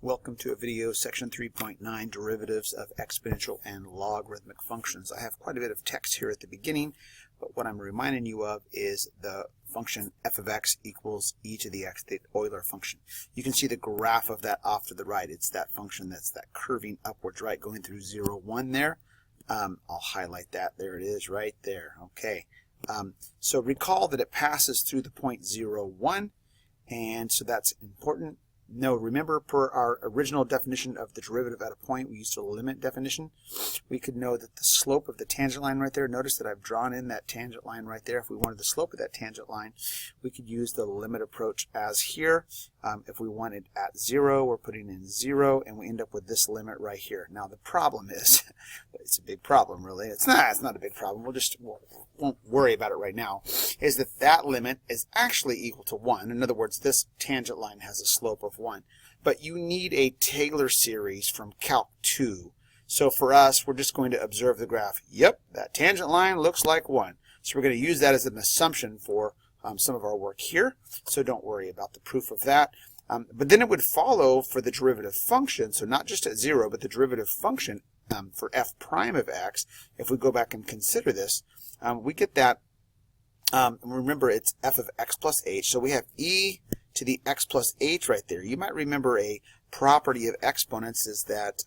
Welcome to a video, section 3.9, derivatives of exponential and logarithmic functions. I have quite a bit of text here at the beginning, but what I'm reminding you of is the function f of x equals e to the x, the Euler function. You can see the graph of that off to the right. It's that function that's that curving upwards, right, going through 0, 1 there. I'll highlight that. There it is right there. Okay. So recall that it passes through the point 0, 1, and so that's important. No, remember, per our original definition of the derivative at a point, we used a limit definition. We could know that the slope of the tangent line right there, notice that I've drawn in that tangent line right there. If we wanted the slope of that tangent line, we could use the limit approach as here. If we wanted at 0, we're putting in 0, and we end up with this limit right here. Now the problem is, it's a big problem really. It's not a big problem. We won't worry about it right now. Is that limit is actually equal to 1. In other words, this tangent line has a slope of 1. But you need a Taylor series from Calc 2. So for us, we're just going to observe the graph. Yep, that tangent line looks like 1. So we're going to use that as an assumption for some of our work here. So don't worry about the proof of that. But then it would follow for the derivative function, so not just at 0, but the derivative function for f prime of x. If we go back and consider this, we get that, remember it's f of x plus h, so we have e to the x plus h right there. You might remember a property of exponents is that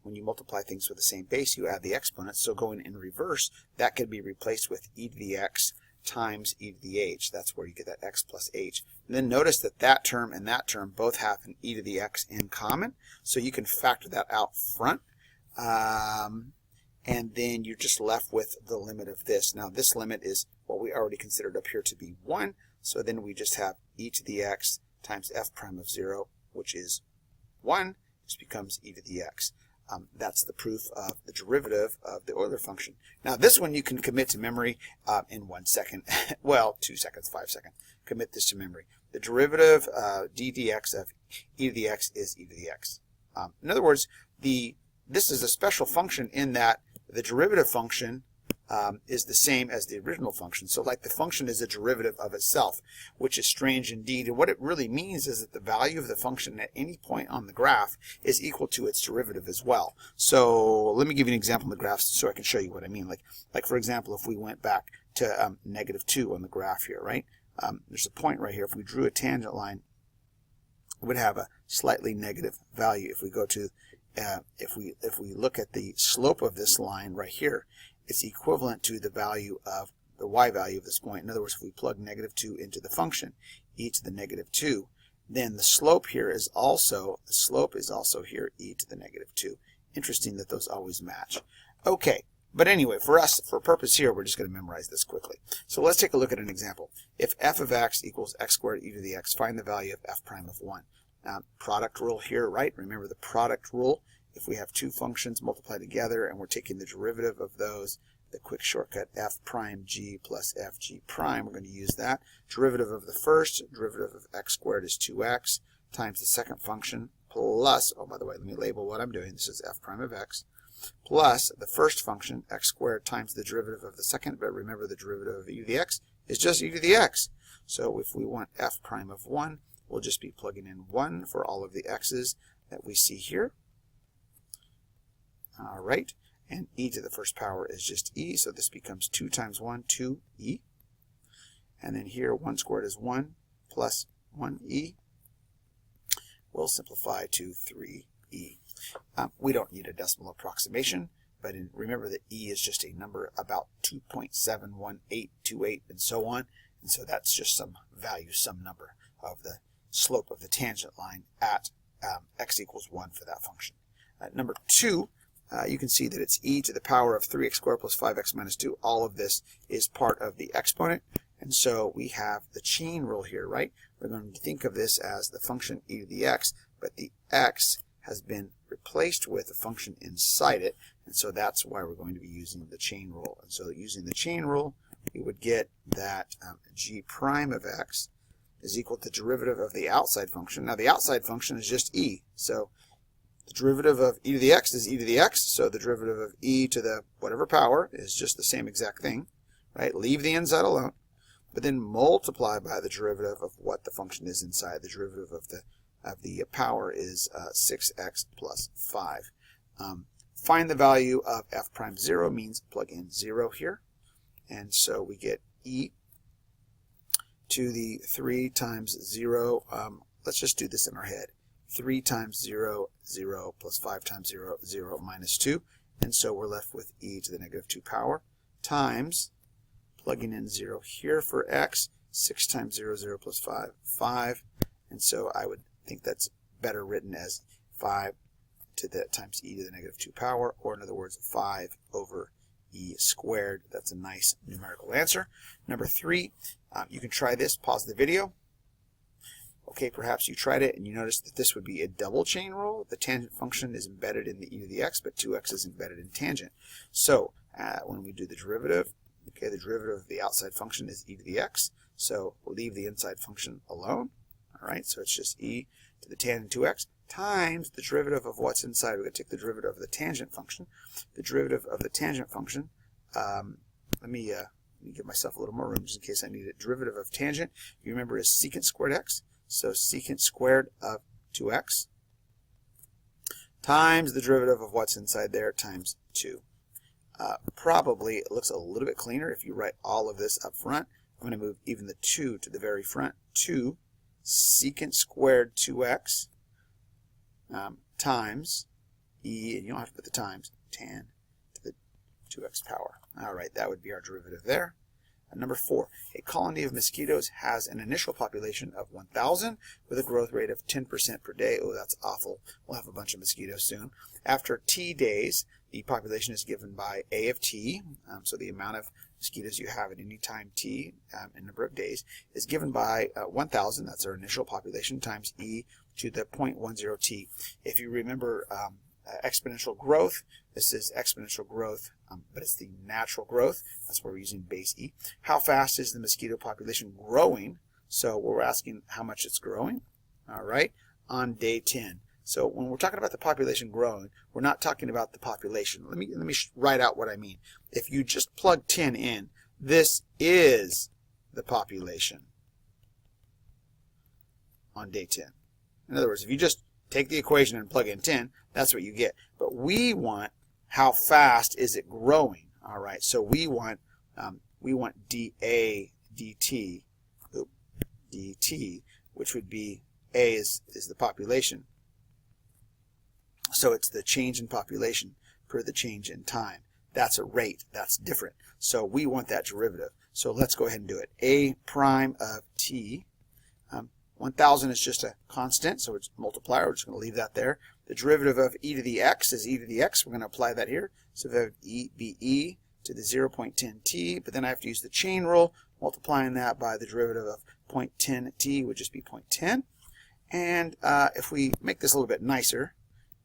when you multiply things with the same base, you add the exponents. So going in reverse, that could be replaced with e to the x times e to the h. That's where you get that x plus h. And then notice that that term and that term both have an e to the x in common. So you can factor that out front. And then you're just left with the limit of this. Now this limit is what we already considered up here to be 1. So then we just have e to the x times f prime of 0, which is 1. This becomes e to the x. That's the proof of the derivative of the Euler function. Now this one you can commit to memory in 1 second. Well, 2 seconds, 5 seconds. Commit this to memory. The derivative d dx of e to the x is e to the x. In other words, this is a special function in that the derivative function is the same as the original function. So like the function is a derivative of itself, which is strange indeed. And what it really means is that the value of the function at any point on the graph is equal to its derivative as well. So let me give you an example in the graph so I can show you what I mean. Like for example, if we went back to -2 on the graph here, right? There's a point right here. If we drew a tangent line, it would have a slightly negative value. If we go to if we look at the slope of this line right here, it's equivalent to the value of the y value of this point. In other words, if we plug -2 into the function, e to the -2, then the slope here is also, here, e to the -2. Interesting that those always match. Okay, but anyway, for us, for purpose here, we're just going to memorize this quickly. So let's take a look at an example. If f of x equals x squared e to the x, find the value of f prime of 1. Product rule here, right? Remember the product rule. If we have two functions multiplied together and we're taking the derivative of those, the quick shortcut f prime g plus f g prime, we're going to use that. Derivative of the first, derivative of x squared is 2x times the second function plus, oh by the way, let me label what I'm doing. This is f prime of x plus the first function, x squared times the derivative of the second, but remember the derivative of e to the x is just e to the x. So if we want f prime of 1, we'll just be plugging in 1 for all of the x's that we see here. All right, and e to the first power is just e, so this becomes 2 times 1, 2e. And then here, 1 squared is 1 plus 1e. We'll simplify to 3e. We don't need a decimal approximation, but remember that e is just a number about 2.71828 and so on. And so that's just some value, some number of the slope of the tangent line at x equals 1 for that function. Number 2, you can see that it's e to the power of 3x squared plus 5x minus 2. All of this is part of the exponent. And so we have the chain rule here, right? We're going to think of this as the function e to the x, but the x has been replaced with a function inside it. And so that's why we're going to be using the chain rule. And so using the chain rule, we would get that g prime of x is equal to the derivative of the outside function. Now the outside function is just e. So the derivative of e to the x is e to the x, so the derivative of e to the whatever power is just the same exact thing, right? Leave the inside alone, but then multiply by the derivative of what the function is inside, the derivative of the of the power is 6x plus 5. Find the value of f prime 0 means plug in 0 here. And so we get e to the 3 times 0. Let's just do this in our head. 3 times 0, 0, plus 5 times 0, 0, minus 2. And so we're left with e to the negative 2 power times, plugging in 0 here for x, 6 times 0, 0 plus 5, 5. And so I would think that's better written as 5 to the times e to the negative 2 power, or in other words, 5 over e squared. That's a nice numerical answer. Number 3, you can try this, pause the video. Okay, perhaps you tried it and you noticed that this would be a double chain rule. The tangent function is embedded in the e to the x, but 2x is embedded in tangent. So when we do the derivative, okay, the derivative of the outside function is e to the x. So we'll leave the inside function alone. All right, so it's just e to the tangent 2x times the derivative of what's inside. We're going to take the derivative of the tangent function. The derivative of the tangent function, let me give myself a little more room just in case I need it. Derivative of tangent, you remember, is secant squared x. So secant squared of 2x times the derivative of what's inside there times 2. Probably it looks a little bit cleaner if you write all of this up front. I'm going to move even the 2 to the very front. 2 secant squared 2x times e, and you don't have to put the times, tan to the 2x power. All right, that would be our derivative there. Number 4, a colony of mosquitoes has an initial population of 1,000 with a growth rate of 10% per day. Oh, that's awful. We'll have a bunch of mosquitoes soon. After t days, the population is given by a of t, so the amount of mosquitoes you have at any time t, in number of days, is given by 1,000, that's our initial population, times e to the 0.10 t. If you remember exponential growth, this is exponential growth, but it's the natural growth. That's why we're using base e. How fast is the mosquito population growing? So we're asking how much it's growing, all right, on day 10. So when we're talking about the population growing, we're not talking about the population. Let me write out what I mean. If you just plug 10 in, this is the population on day 10. In other words, if you just take the equation and plug in 10, that's what you get. But we want how fast is it growing. All right, so we want dA dt, dt, which would be a is the population. So it's the change in population per the change in time. That's a rate. That's different. So we want that derivative. So let's go ahead and do it. A prime of t. 1,000 is just a constant, so it's a multiplier. We're just going to leave that there. The derivative of e to the x is e to the x. We're going to apply that here. So that would be e to the 0.10t, but then I have to use the chain rule, multiplying that by the derivative of 0.10t would just be 0.10. And if we make this a little bit nicer,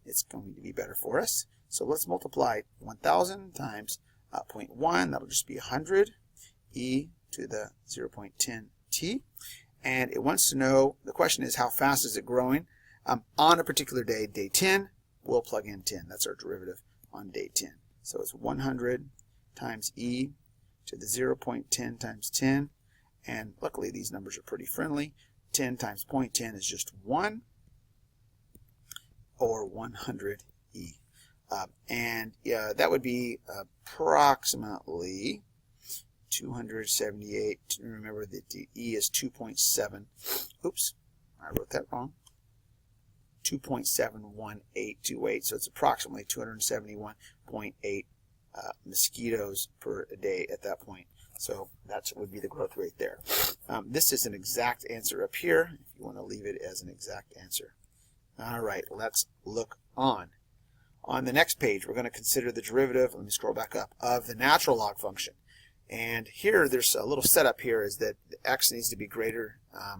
it's going to be better for us. So let's multiply 1,000 times 0.1. That'll just be 100 e to the 0.10t. And it wants to know, the question is, how fast is it growing? On a particular day, day 10, we'll plug in 10. That's our derivative on day 10. So it's 100 times e to the 0.10 times 10. And luckily, these numbers are pretty friendly. 10 times 0.10 is just 1, or 100 e. And that would be approximately 278. Remember that the e is 2.7. Oops, I wrote that wrong. 2.71828. So it's approximately 271.8 mosquitoes per day at that point. So that would be the growth rate there. This is an exact answer up here, if you want to leave it as an exact answer. All right, let's look on. On the next page, we're going to consider the derivative, let me scroll back up, of the natural log function. And here, there's a little setup here, is that x needs to be greater, I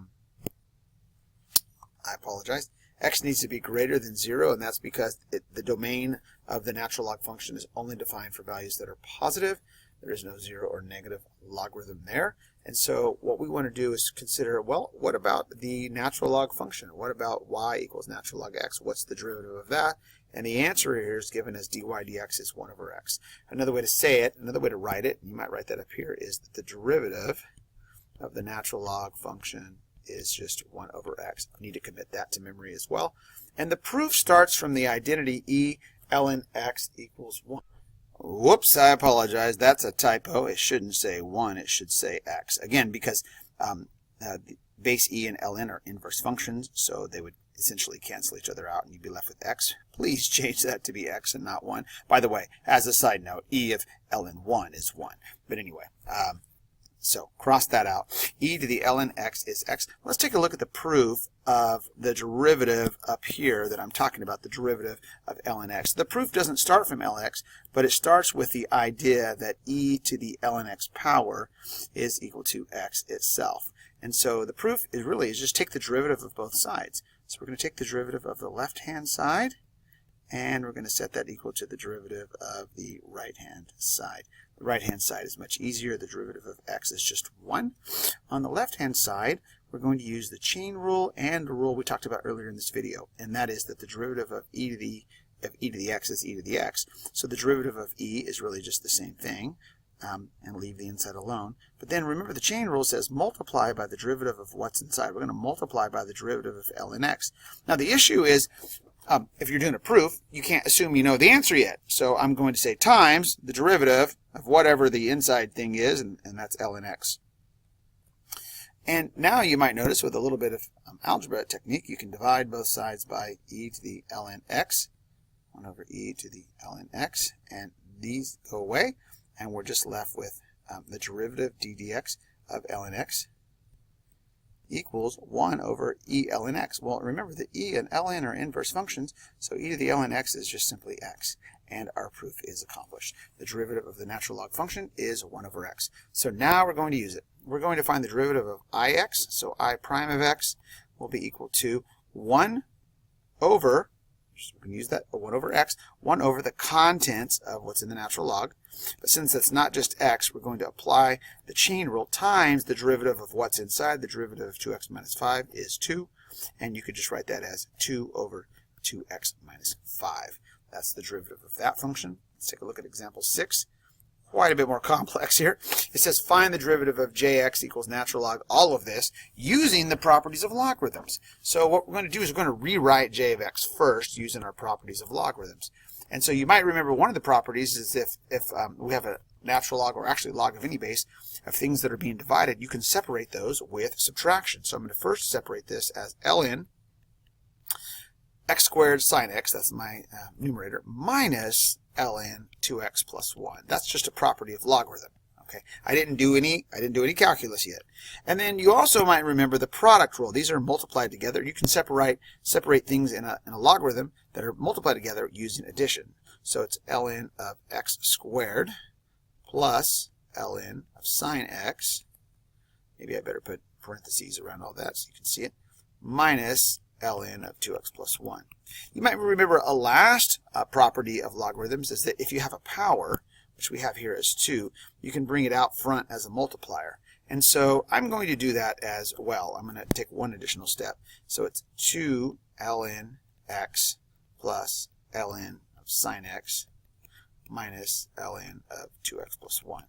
apologize, x needs to be greater than 0, and that's because the domain of the natural log function is only defined for values that are positive. There is no 0 or negative logarithm there. And so what we want to do is consider, well, what about the natural log function? What about y equals natural log x? What's the derivative of that? And the answer here is given as dy dx is 1 over x. Another way to say it, another way to write it, you might write that up here, is that the derivative of the natural log function is just 1 over x. I need to commit that to memory as well. And the proof starts from the identity E ln x equals 1. Whoops, I apologize. That's a typo. It shouldn't say 1. It should say x. Again, because the base E and ln are inverse functions, so they would essentially cancel each other out and you'd be left with x. Please change that to be x and not 1. By the way, as a side note, E of ln 1 is 1. But anyway, so cross that out. E to the ln x is x. Let's take a look at the proof of the derivative up here that I'm talking about, the derivative of ln x. The proof doesn't start from lx, but it starts with the idea that e to the ln x power is equal to x itself. And so the proof is really just take the derivative of both sides. So we're going to take the derivative of the left-hand side, and we're going to set that equal to the derivative of the right-hand side. The right-hand side is much easier. The derivative of x is just 1. On the left-hand side, we're going to use the chain rule and the rule we talked about earlier in this video, and that is that the derivative of e to the x is e to the x. So the derivative of e is really just the same thing, and leave the inside alone. But then remember, the chain rule says multiply by the derivative of what's inside. We're going to multiply by the derivative of ln x. Now the issue is, if you're doing a proof, you can't assume you know the answer yet. So I'm going to say times the derivative of whatever the inside thing is, and that's ln x. And now you might notice with a little bit of algebra technique, you can divide both sides by e to the ln x, 1 over e to the ln x, and these go away, and we're just left with the derivative d dx of ln x equals 1 over e ln x. Well, remember that e and ln are inverse functions, so e to the ln x is just simply x, and our proof is accomplished. The derivative of the natural log function is 1 over x. So now we're going to use it. We're going to find the derivative of ix, so I prime of x will be equal to 1 over, we can use that, 1 over x, 1 over the contents of what's in the natural log. But since it's not just x, we're going to apply the chain rule times the derivative of what's inside. The derivative of 2x minus 5 is 2, and you could just write that as 2 over 2x minus 5. That's the derivative of that function. Let's take a look at example 6. Quite a bit more complex here. It says find the derivative of jx equals natural log all of this using the properties of logarithms. So what we're going to do is we're going to rewrite j of x first using our properties of logarithms. And so you might remember one of the properties is if we have a natural log, or actually log of any base, of things that are being divided, you can separate those with subtraction. So I'm going to first separate this as ln x squared sine x, that's my numerator, minus ln 2x plus 1. That's just a property of logarithm. Okay, I didn't do any calculus yet. And then you also might remember the product rule. These are multiplied together. You can separate things in a logarithm that are multiplied together using addition. So it's ln of x squared plus ln of sine x. Maybe I better put parentheses around all that so you can see it. Minus ln of 2x plus 1. You might remember a last property of logarithms is that if you have a power, which we have here as 2, you can bring it out front as a multiplier. And so I'm going to do that as well. I'm going to take one additional step. So it's 2 ln x plus ln of sine x minus ln of 2x plus 1.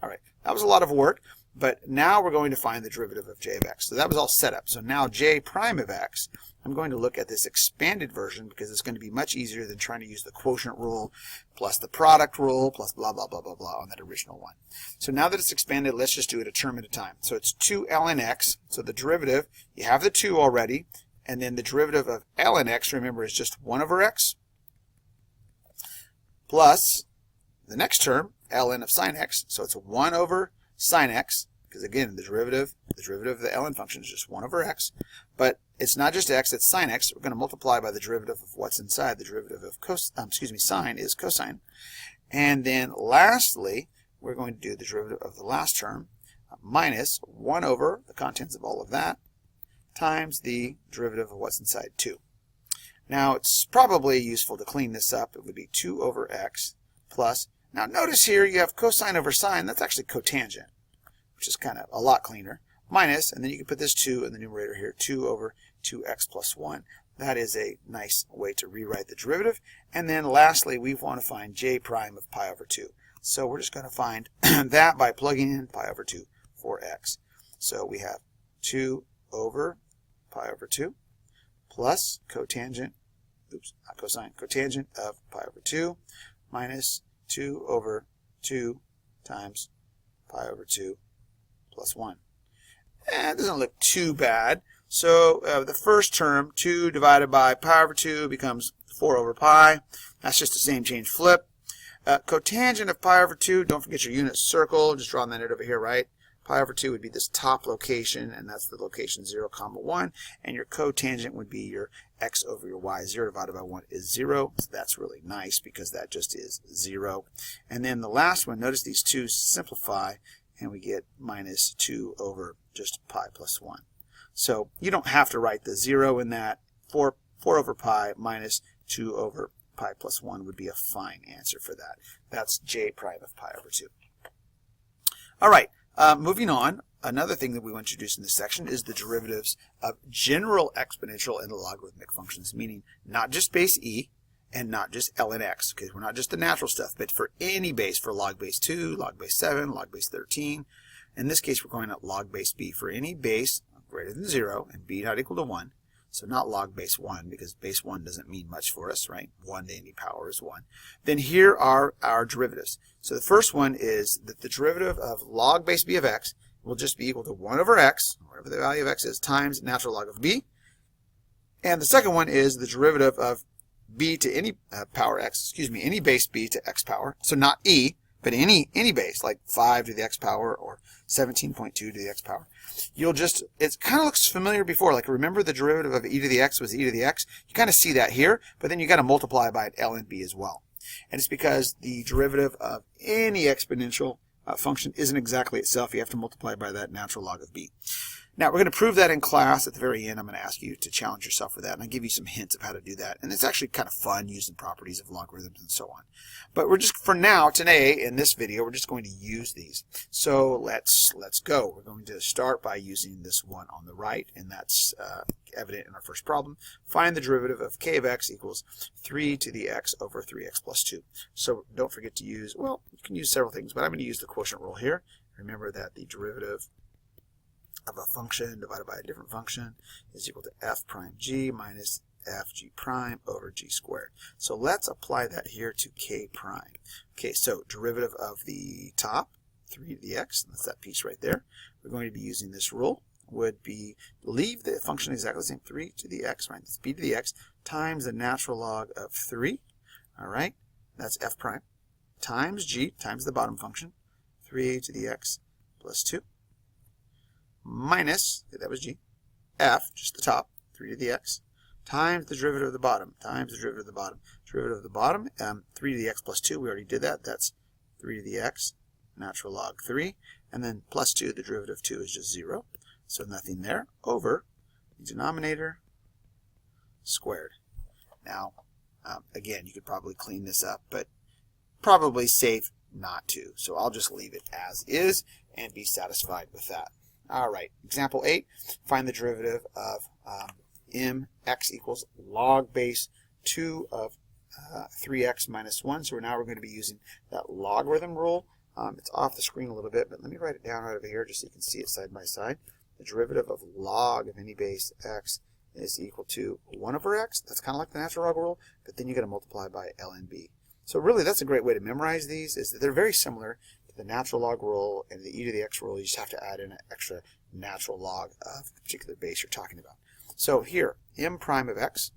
All right, that was a lot of work, but now we're going to find the derivative of j of x. So that was all set up. So now j prime of x, I'm going to look at this expanded version because it's going to be much easier than trying to use the quotient rule plus the product rule plus blah, blah, blah, blah, blah on that original one. So now that it's expanded, let's just do it a term at a time. So it's 2 ln x. So the derivative, you have the 2 already, and then the derivative of ln x, remember, is just 1 over x plus the next term, ln of sine x. So it's 1 over sine x, because again, the derivative of the ln function is just 1 over x. But it's not just x, it's sine x. We're going to multiply by the derivative of what's inside. The derivative of sine is cosine. And then lastly, we're going to do the derivative of the last term minus 1 over the contents of all of that times the derivative of what's inside 2. Now, it's probably useful to clean this up. It would be 2 over x plus, now notice here you have cosine over sine. That's actually cotangent, which is kind of a lot cleaner. Minus, and then you can put this 2 in the numerator here, 2 over 2x plus 1. That is a nice way to rewrite the derivative. And then lastly, we want to find j prime of pi over 2. So we're just going to find that by plugging in pi over 2 for x. So we have 2 over pi over 2 plus cotangent, oops, not cosine, cotangent of pi over 2 minus 2 over 2 times pi over 2 plus 1. It doesn't look too bad. So the first term, 2 divided by pi over 2 becomes 4 over pi. That's just the same change flip. Cotangent of pi over 2, don't forget your unit circle. Just drawing that over here, right? Pi over 2 would be this top location, and that's the location 0, 1. And your cotangent would be your x over your y. 0 divided by 1 is 0. So that's really nice because that just is 0. And then the last one, notice these two simplify, and we get minus 2 over just pi plus 1. So you don't have to write the 0 in that. 4 over pi minus 2 over pi plus 1 would be a fine answer for that. That's j prime of pi over 2. All right, moving on. Another thing that we want to introduce in this section is the derivatives of general exponential and logarithmic functions, meaning not just base e and not just ln x. Okay, we're not just the natural stuff, but for any base, for log base 2, log base 7, log base 13. In this case, we're going at log base b for any base greater than 0 and b not equal to 1. So not log base 1, because base 1 doesn't mean much for us, right? 1 to any power is 1. Then here are our derivatives. So the first one is that the derivative of log base b of x will just be equal to 1 over x, whatever the value of x is, times natural log of b. And the second one is the derivative of b to any power x, any base b to x power. So not e, but any base, like 5 to the x power or 17.2 to the x power. You'll just, it kind of looks familiar before, like remember the derivative of e to the x was e to the x? You kind of see that here, but then you got to multiply by ln b as well. And it's because the derivative of any exponential function isn't exactly itself. You have to multiply by that natural log of b. Now, we're going to prove that in class. At the very end, I'm going to ask you to challenge yourself with that, and I'll give you some hints of how to do that. And it's actually kind of fun using properties of logarithms and so on. But we're just, for now, today, in this video, we're just going to use these. So let's go. We're going to start by using this one on the right, and that's evident in our first problem. Find the derivative of k of x equals 3 to the x over 3x plus 2. So don't forget to use, well, you can use several things, but I'm going to use the quotient rule here. Remember that the derivative of a function divided by a different function is equal to f prime g minus f g prime over g squared. So let's apply that here to k prime. Okay, so derivative of the top, 3 to the x, that's that piece right there. We're going to be using this rule, would be leave the function exactly the same, 3 to the x, right? That's b to the x times the natural log of 3, all right? That's f prime, times g, times the bottom function, 3 to the x plus 2. Minus, that was g, f, just the top, 3 to the x, times the derivative of the bottom, times the derivative of the bottom. Derivative of the bottom, 3 to the x plus 2, we already did that. That's 3 to the x, natural log 3, and then plus 2, the derivative of 2 is just 0, so nothing there, over the denominator squared. Now, again, you could probably clean this up, but probably safe not to. So I'll just leave it as is and be satisfied with that. All right, example 8, find the derivative of mx equals log base 2 of 3x minus 1. So now we're going to be using that logarithm rule. It's off the screen a little bit, but let me write it down right over here just so you can see it side by side. The derivative of log of any base x is equal to 1 over x. That's kind of like the natural log rule, but then you got to multiply by ln b. So really, that's a great way to memorize these, is that they're very similar to the natural log rule and the e to the x rule. You just have to add in an extra natural log of the particular base you're talking about. So here, m prime of x,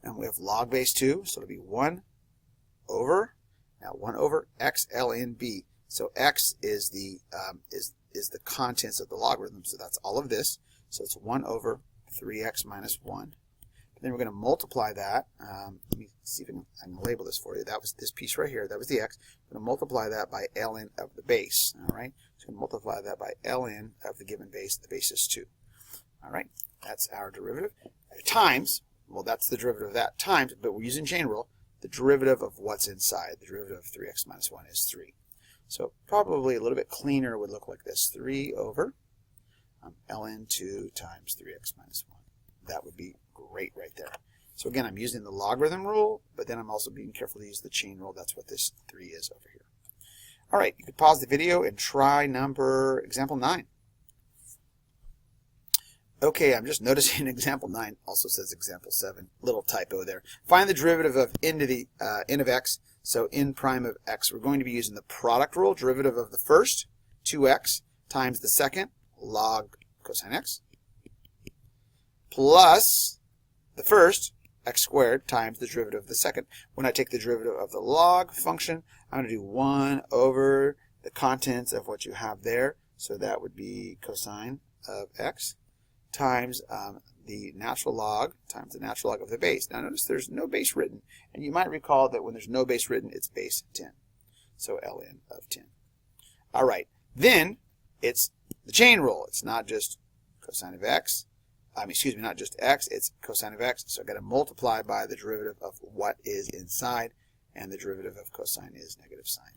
and we have log base 2, so it'll be 1 over, now 1 over x ln b. So x is the contents of the logarithm, so that's all of this. So it's 1 over 3x minus 1. Then we're going to multiply that. Let me see if I can label this for you. That was this piece right here. That was the x. I'm going to multiply that by ln of the base. All right. So I'm going to multiply that by ln of the given base. The base is 2. All right. That's our derivative. Times, well, that's the derivative of that. Times, but we're using chain rule, the derivative of what's inside. The derivative of 3x minus 1 is 3. So probably a little bit cleaner would look like this. 3 over ln 2 times 3x minus 1. That would be great right there. So again, I'm using the logarithm rule, but then I'm also being careful to use the chain rule. That's what this 3 is over here. All right, you can pause the video and try example 9. Okay, I'm just noticing example 9 also says example 7. Little typo there. Find the derivative of n to the n of x. So n prime of x. We're going to be using the product rule. Derivative of the first, 2x, times the second, log cosine x, plus the first, x squared, times the derivative of the second. When I take the derivative of the log function, I'm going to do 1 over the contents of what you have there. So that would be cosine of x times the natural log times the natural log of the base. Now notice there's no base written, and you might recall that when there's no base written, it's base 10. So ln of 10. All right, then it's the chain rule. It's not just cosine of x. Excuse me, not just x, it's cosine of x. So I've got to multiply by the derivative of what is inside, and the derivative of cosine is negative sine.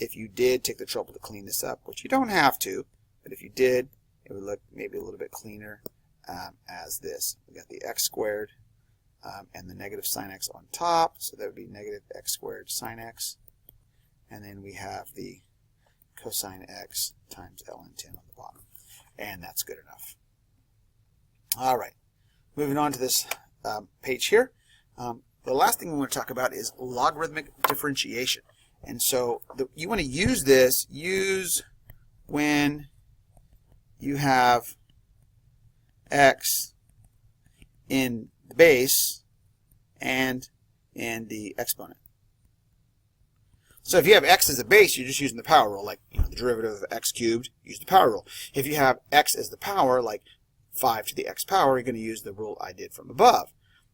If you did take the trouble to clean this up, which you don't have to, but if you did, it would look maybe a little bit cleaner as this. We got the x squared and the negative sine x on top, so that would be negative x squared sine x. And then we have the cosine x times ln 10 on the bottom. And that's good enough. All right, moving on to this page here. The last thing we want to talk about is logarithmic differentiation. And so you want to use this, when you have x in the base and in the exponent. So if you have x as a base, you're just using the power rule, like the derivative of x cubed, use the power rule. If you have x as the power, like 5 to the x power, you're going to use the rule I did from above.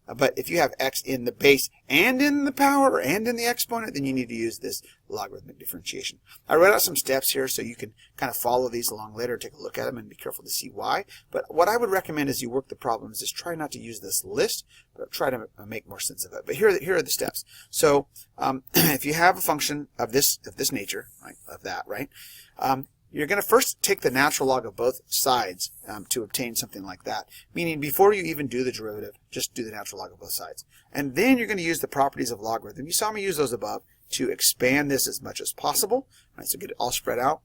But if you have x in the base and in the power and in the exponent, then you need to use this logarithmic differentiation. I wrote out some steps here so you can kind of follow these along later, take a look at them, and be careful to see why. But what I would recommend as you work the problems is try not to use this list, but try to make more sense of it. But here are the steps. So if you have a function of this nature, right, of that, right, you're going to first take the natural log of both sides to obtain something like that. Meaning before you even do the derivative, just do the natural log of both sides. And then you're going to use the properties of logarithm. You saw me use those above to expand this as much as possible. Right, so get it all spread out.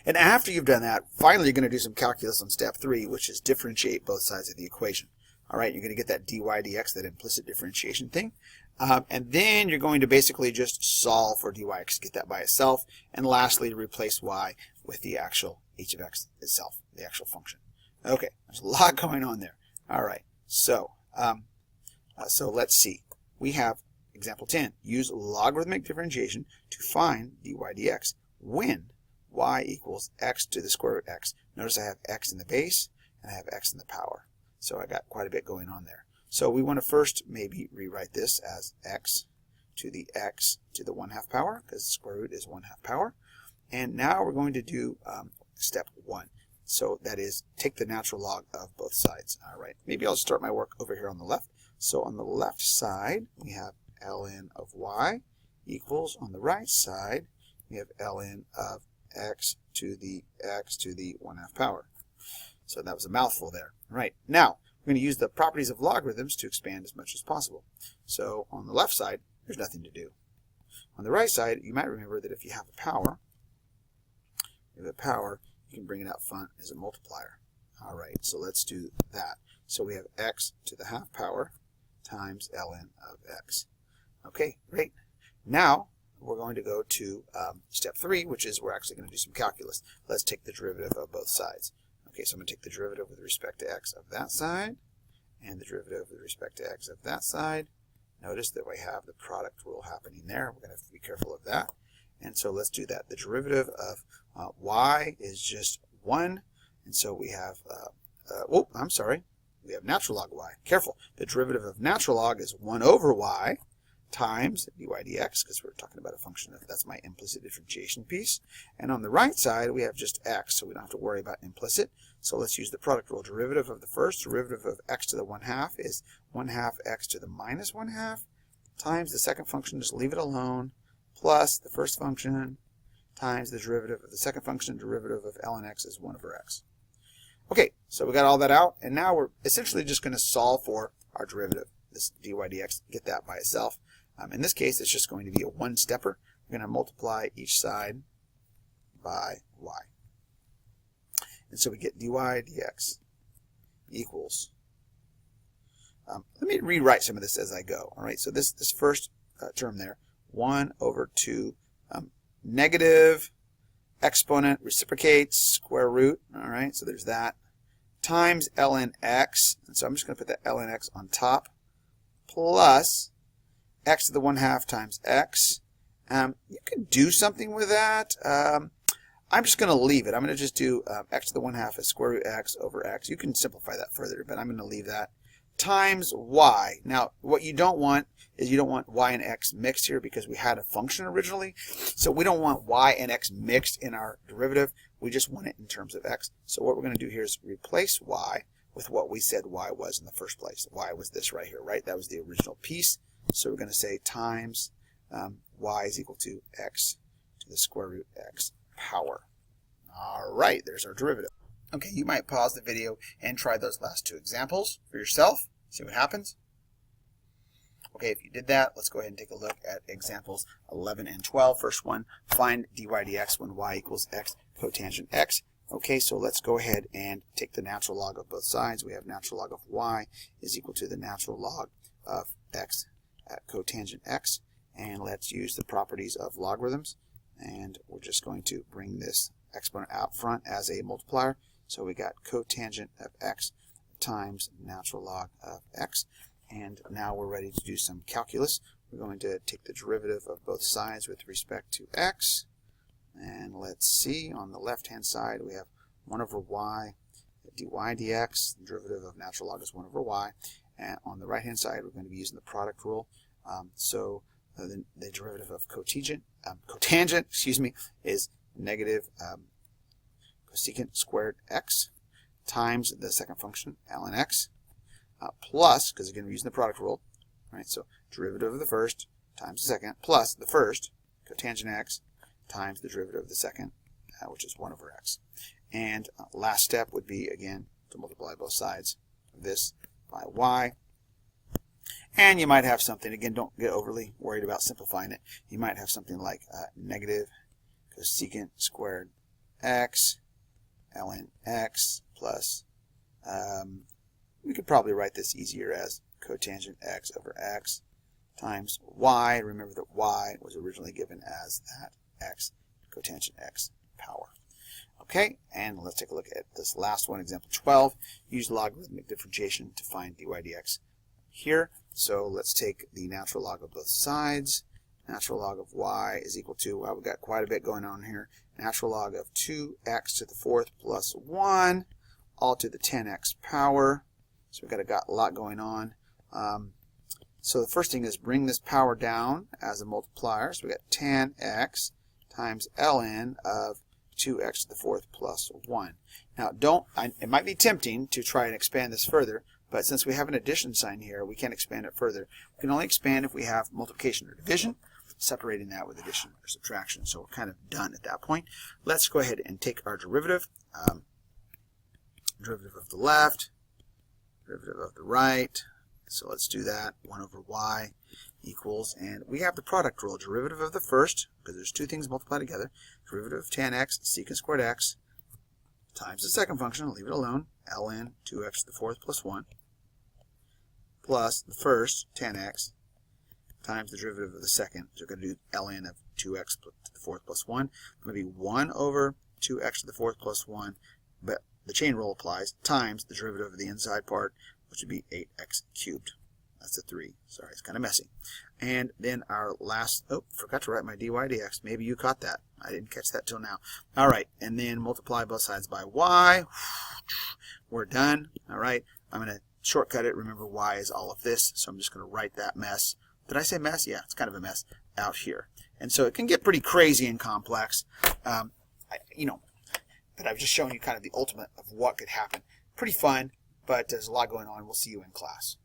And after you've done that, finally you're going to do some calculus on step 3, which is differentiate both sides of the equation. All right, you're going to get that dy dx, that implicit differentiation thing. And then you're going to basically just solve for dyx, get that by itself. And lastly, replace y with the actual h of x itself, the actual function. Okay, there's a lot going on there. All right, so let's see. We have example 10. Use logarithmic differentiation to find dy dx when y equals x to the square root of x. Notice I have x in the base and I have x in the power. So I got quite a bit going on there. So we want to first maybe rewrite this as x to the 1/2 power, because the square root is 1/2 power. And now we're going to do step 1. So that is take the natural log of both sides. All right, maybe I'll start my work over here on the left. So on the left side, we have ln of y equals, on the right side, we have ln of x to the 1/2 power. So that was a mouthful there. Right, now we're going to use the properties of logarithms to expand as much as possible. So on the left side, there's nothing to do. On the right side, you might remember that if you have a power, you can bring it out front as a multiplier. All right, so let's do that. So we have x to the 1/2 power times ln of x. Okay, great. Now we're going to go to step 3, which is we're actually going to do some calculus. Let's take the derivative of both sides. Okay, so I'm going to take the derivative with respect to x of that side and the derivative with respect to x of that side. Notice that we have the product rule happening there. We're going to have to be careful of that. And so let's do that. The derivative of y is just 1. And so we have, we have natural log y. Careful. The derivative of natural log is 1 over y times dy dx, because we're talking about a function of, that's my implicit differentiation piece. And on the right side, we have just x, so we don't have to worry about implicit. So let's use the product rule. Derivative of the first, derivative of x to the 1/2 is 1/2 x to the minus 1/2 times the second function, just leave it alone, plus the first function times the derivative of the second function. Derivative of ln x is 1 over x. Okay, so we got all that out, and now we're essentially just going to solve for our derivative, this dy dx, get that by itself. In this case, it's just going to be a one-stepper. We're going to multiply each side by y. And so we get dy dx equals, let me rewrite some of this as I go. All right, so this first term there, 1 over 2 negative exponent reciprocates square root. All right, so there's that, times ln x, and so I'm just going to put that ln x on top, plus x to the 1/2 times x. You can do something with that. I'm just going to leave it. I'm going to just do x to the 1/2 as square root x over x. You can simplify that further, but I'm going to leave that, times y. Now, what you don't want is you don't want y and x mixed here because we had a function originally. So we don't want y and x mixed in our derivative. We just want it in terms of x. So what we're going to do here is replace y with what we said y was in the first place. Y was this right here, right? That was the original piece. So we're going to say times y is equal to x to the square root x power. All right, there's our derivative. Okay, you might pause the video and try those last two examples for yourself. See what happens. Okay, if you did that, let's go ahead and take a look at examples 11 and 12. First one, find dy dx when y equals x cotangent x. Okay, so let's go ahead and take the natural log of both sides. We have natural log of y is equal to the natural log of x at cotangent x. And let's use the properties of logarithms. And we're just going to bring this exponent out front as a multiplier. So we got cotangent of x times natural log of x. And now we're ready to do some calculus. We're going to take the derivative of both sides with respect to x. And let's see, on the left-hand side, we have 1 over y, dy dx. The derivative of natural log is 1 over y. And on the right-hand side, we're going to be using the product rule. The derivative of cotangent, is negative cosecant squared x times the second function, ln x, plus, because again we're using the product rule, right? So derivative of the first times the second, plus the first, cotangent x, times the derivative of the second, which is 1 over x. And last step would be, again, to multiply both sides of this by y. And you might have something, again, don't get overly worried about simplifying it. You might have something like negative cosecant squared x ln x plus, we could probably write this easier as cotangent x over x times y. Remember that y was originally given as that x cotangent x power. Okay, and let's take a look at this last one, example 12. Use logarithmic differentiation to find dy dx here. So let's take the natural log of both sides. Natural log of y is equal to, well, we've got quite a bit going on here. Natural log of 2x to the 4th plus 1, all to the 10x power. So we've got a lot going on. So the first thing is bring this power down as a multiplier. So we got 10x times ln of 2x to the 4th plus 1. Now it might be tempting to try and expand this further, but since we have an addition sign here, we can't expand it further. We can only expand if we have multiplication or division, separating that with addition or subtraction. So we're kind of done at that point. Let's go ahead and take our derivative. Derivative of the left, derivative of the right. So let's do that. 1 over y equals, and we have the product rule. Derivative of the first, because there's two things multiplied together. Derivative of 10x secant squared x times the second function, leave it alone, ln 2x to the 4th plus 1, plus the first 10x times the derivative of the second. So we're going to do ln of 2x to the 4th plus 1. It's going to be 1 over 2x to the 4th plus 1, but the chain rule applies, times the derivative of the inside part, which would be 8x cubed. That's a 3. Sorry, it's kind of messy. And then our last, forgot to write my dy dx. Maybe you caught that. I didn't catch that till now. All right, and then multiply both sides by y. We're done. All right, I'm going to shortcut it. Remember, y is all of this, so I'm just going to write that mess. Did I say mess? Yeah, it's kind of a mess out here. And so it can get pretty crazy and complex. But I've just shown you kind of the ultimate of what could happen. Pretty fun, but there's a lot going on. We'll see you in class.